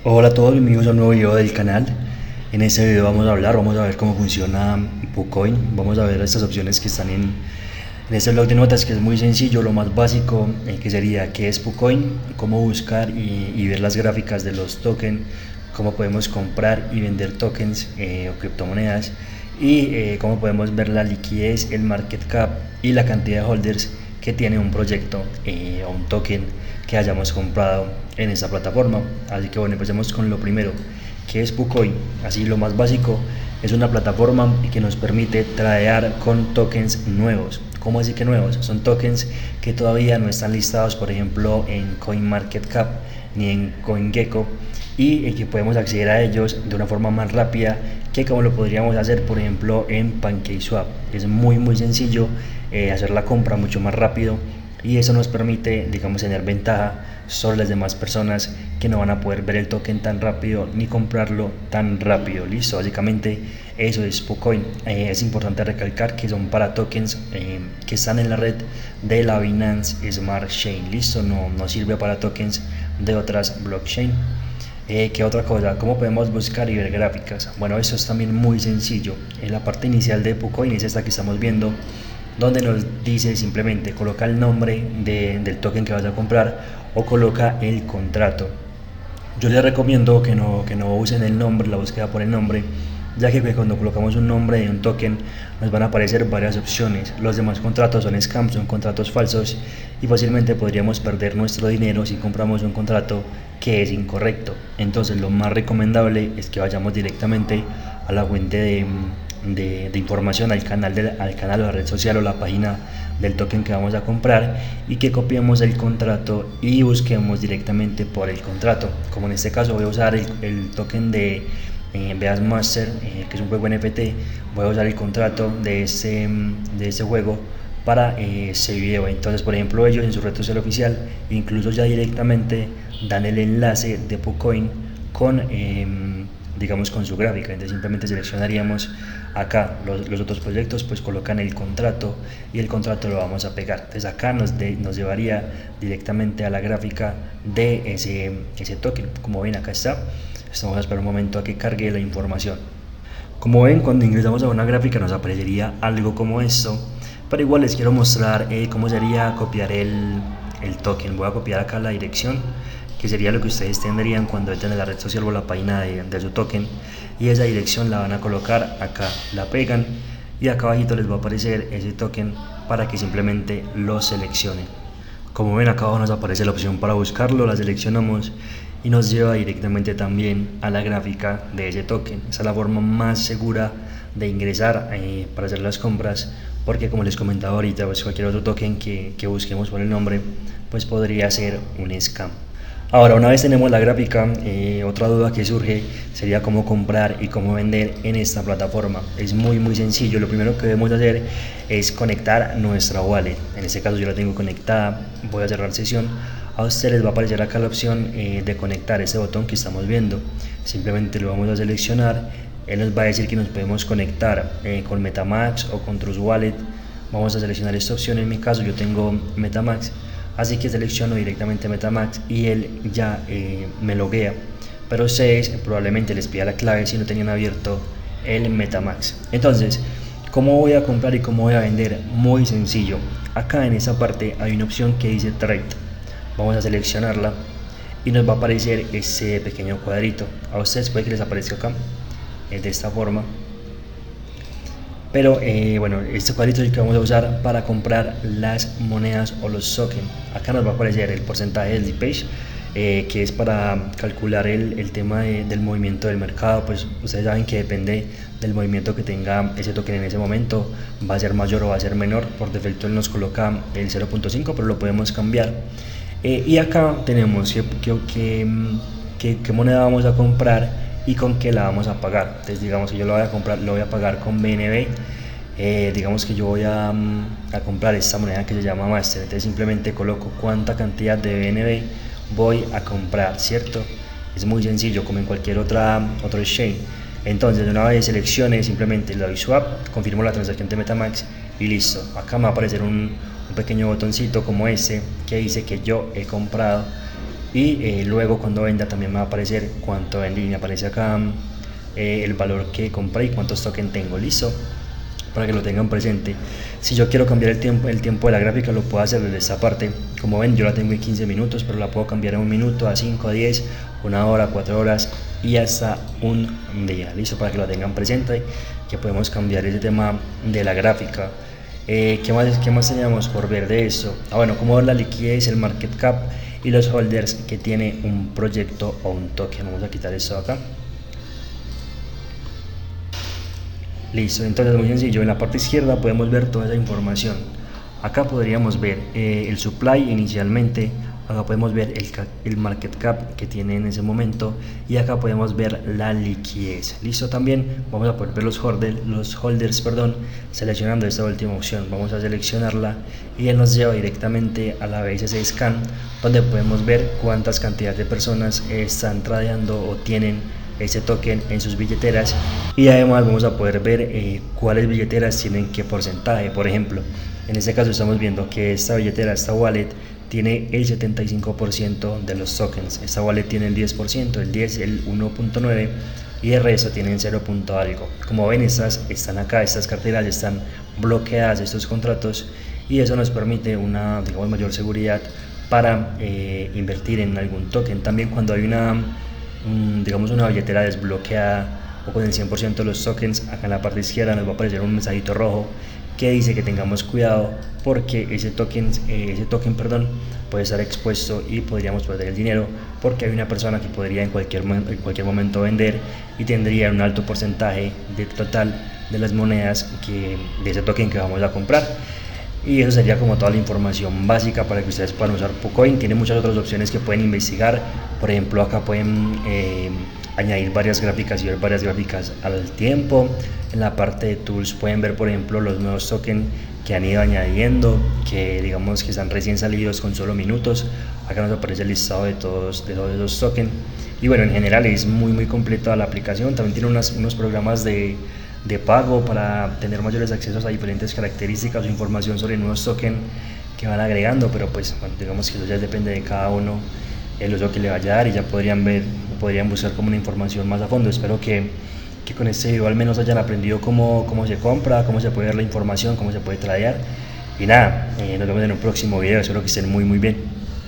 Hola a todos, bienvenidos a un nuevo video del canal. En este video vamos a ver cómo funciona PuCoin. Vamos a ver estas opciones que están en este blog de notas, que es muy sencillo. Lo más básico que sería qué es PuCoin, cómo buscar y ver las gráficas de los tokens, cómo podemos comprar y vender tokens o criptomonedas, y cómo podemos ver la liquidez, el market cap y la cantidad de holders que tiene un proyecto o un token que hayamos comprado en esta plataforma. Así que bueno, empecemos con lo primero, que es PuCoin. Así, lo más básico, es una plataforma que nos permite tradear con tokens nuevos. ¿Cómo así que nuevos? Son tokens que todavía no están listados, por ejemplo, en CoinMarketCap ni en CoinGecko, y que podemos acceder a ellos de una forma más rápida que como lo podríamos hacer, por ejemplo, en PancakeSwap. Es muy sencillo hacer la compra mucho más rápido, y eso nos permite, digamos, tener ventaja sobre las demás personas que no van a poder ver el token tan rápido ni comprarlo tan rápido. Listo, básicamente eso es PuCoin. Es importante recalcar que son para tokens que están en la red de la Binance Smart Chain. Listo, no sirve para tokens de otras blockchain. ¿Qué otra cosa? ¿Cómo podemos buscar y ver gráficas? Bueno, eso es también muy sencillo. En la parte inicial de PuCoin es esta que estamos viendo, donde nos dice simplemente coloca el nombre del token que vas a comprar o coloca el contrato. Yo les recomiendo que no usen el nombre, la búsqueda por el nombre, ya que cuando colocamos un nombre de un token nos van a aparecer varias opciones. Los demás contratos son scams, son contratos falsos, y fácilmente podríamos perder nuestro dinero si compramos un contrato que es incorrecto. Entonces lo más recomendable es que vayamos directamente a la fuente de información, al canal o la red social o la página del token que vamos a comprar, y que copiemos el contrato y busquemos directamente por el contrato. Como en este caso voy a usar el token de Beastmaster, que es un juego NFT. Voy a usar el contrato de ese juego para ese video. Entonces, por ejemplo, ellos en su red social oficial incluso ya directamente dan el enlace de PuCoin con digamos, con su gráfica. Entonces simplemente seleccionaríamos acá los otros proyectos, pues colocan el contrato y el contrato lo vamos a pegar. Entonces acá nos llevaría directamente a la gráfica de ese token. Como ven, acá está. Vamos a esperar un momento a que cargue la información. Como ven, cuando ingresamos a una gráfica nos aparecería algo como esto, pero igual les quiero mostrar cómo sería copiar el token. Voy a copiar acá la dirección, que sería lo que ustedes tendrían cuando entren a la red social o la página de su token, y esa dirección la van a colocar acá, la pegan, y acá abajito les va a aparecer ese token para que simplemente lo seleccionen. Como ven, acá abajo nos aparece la opción para buscarlo, la seleccionamos y nos lleva directamente también a la gráfica de ese token. Esa es la forma más segura de ingresar para hacer las compras, porque como les comentaba ahorita, pues cualquier otro token que busquemos por el nombre, pues podría ser un scam. Ahora, una vez tenemos la gráfica, otra duda que surge sería cómo comprar y cómo vender en esta plataforma. Es muy sencillo. Lo primero que debemos hacer es conectar nuestra wallet. En este caso yo la tengo conectada. Voy a cerrar sesión. A ustedes les va a aparecer acá la opción de conectar ese botón que estamos viendo. Simplemente lo vamos a seleccionar. Él nos va a decir que nos podemos conectar con Metamask o con Trust Wallet. Vamos a seleccionar esta opción. En mi caso yo tengo Metamask, así que selecciono directamente Metamask y él ya me loguea. Pero ustedes probablemente les pida la clave si no tenían abierto el Metamask. Entonces, ¿cómo voy a comprar y cómo voy a vender? Muy sencillo. Acá en esa parte hay una opción que dice Trade. Vamos a seleccionarla y nos va a aparecer ese pequeño cuadrito. A ustedes puede que les aparezca acá de esta forma, pero bueno, este cuadrito es el que vamos a usar para comprar las monedas o los tokens. Acá nos va a aparecer el porcentaje del page, que es para calcular el tema del movimiento del mercado. Pues ustedes saben que depende del movimiento que tenga ese token en ese momento, va a ser mayor o va a ser menor. Por defecto él nos coloca el 0.5, pero lo podemos cambiar. Y acá tenemos qué moneda vamos a comprar y con qué la vamos a pagar. Entonces digamos que yo lo voy a pagar con BNB. Digamos que yo voy a comprar esta moneda que se llama Master. Entonces simplemente coloco cuánta cantidad de BNB voy a comprar, ¿cierto? Es muy sencillo, como en cualquier otro exchange. Entonces una vez seleccione, simplemente le doy swap, confirmo la transacción de Metamask y listo. Acá me va a aparecer un pequeño botoncito como este que dice que yo he comprado y luego cuando venda también me va a aparecer cuánto vendí, me aparece acá el valor que compré y cuántos tokens tengo. Listo, para que lo tengan presente. Si yo quiero cambiar el tiempo de la gráfica, lo puedo hacer desde esta parte. Como ven, yo la tengo en 15 minutos, pero la puedo cambiar a 1 minuto, a 5, a 10, 1 hora, 4 horas y hasta un día. Listo, para que lo tengan presente, que podemos cambiar ese tema de la gráfica. ¿Qué más teníamos por ver de eso? Bueno, cómo ver la liquidez, el market cap y los holders que tiene un proyecto o un token. Vamos a quitar esto acá. Listo, entonces muy sencillo, en la parte izquierda podemos ver toda esa información. Acá podríamos ver el supply inicialmente, acá podemos ver el market cap que tiene en ese momento y acá podemos ver la liquidez. Listo, también vamos a poder ver los holders, seleccionando esta última opción. Vamos a seleccionarla y él nos lleva directamente a la BSC Scan, donde podemos ver cuántas cantidades de personas están tradeando o tienen ese token en sus billeteras, y además vamos a poder ver cuáles billeteras tienen qué porcentaje. Por ejemplo, en este caso estamos viendo que esta billetera, esta wallet, tiene el 75% de los tokens, esta wallet tiene el 10%, el 10, el 1.9 y el resto tienen 0. algo. Como ven, estas están acá, estas carteras están bloqueadas, estos contratos, y eso nos permite una, digamos, mayor seguridad para invertir en algún token. También cuando hay digamos una billetera desbloqueada o con el 100% de los tokens, acá en la parte izquierda nos va a aparecer un mensajito rojo que dice que tengamos cuidado porque ese token puede estar expuesto y podríamos perder el dinero, porque hay una persona que podría en cualquier momento vender y tendría un alto porcentaje de total de las monedas de ese token que vamos a comprar. Y eso sería como toda la información básica para que ustedes puedan usar PooCoin. Tiene muchas otras opciones que pueden investigar. Por ejemplo, acá pueden añadir varias gráficas y ver varias gráficas al tiempo. En la parte de tools pueden ver, por ejemplo, los nuevos tokens que han ido añadiendo, que digamos que están recién salidos con solo minutos. Acá nos aparece el listado de todos los tokens. Y bueno, en general es muy completa la aplicación. También tiene unos programas de pago para tener mayores accesos a diferentes características o información sobre nuevos tokens que van agregando, pero pues bueno, digamos que eso ya depende de cada uno, el uso que le vaya a dar, y ya podrían buscar como una información más a fondo. Espero que con este video al menos hayan aprendido cómo se compra, cómo se puede ver la información, cómo se puede tradear, y nada, nos vemos en un próximo video. Espero que estén muy bien.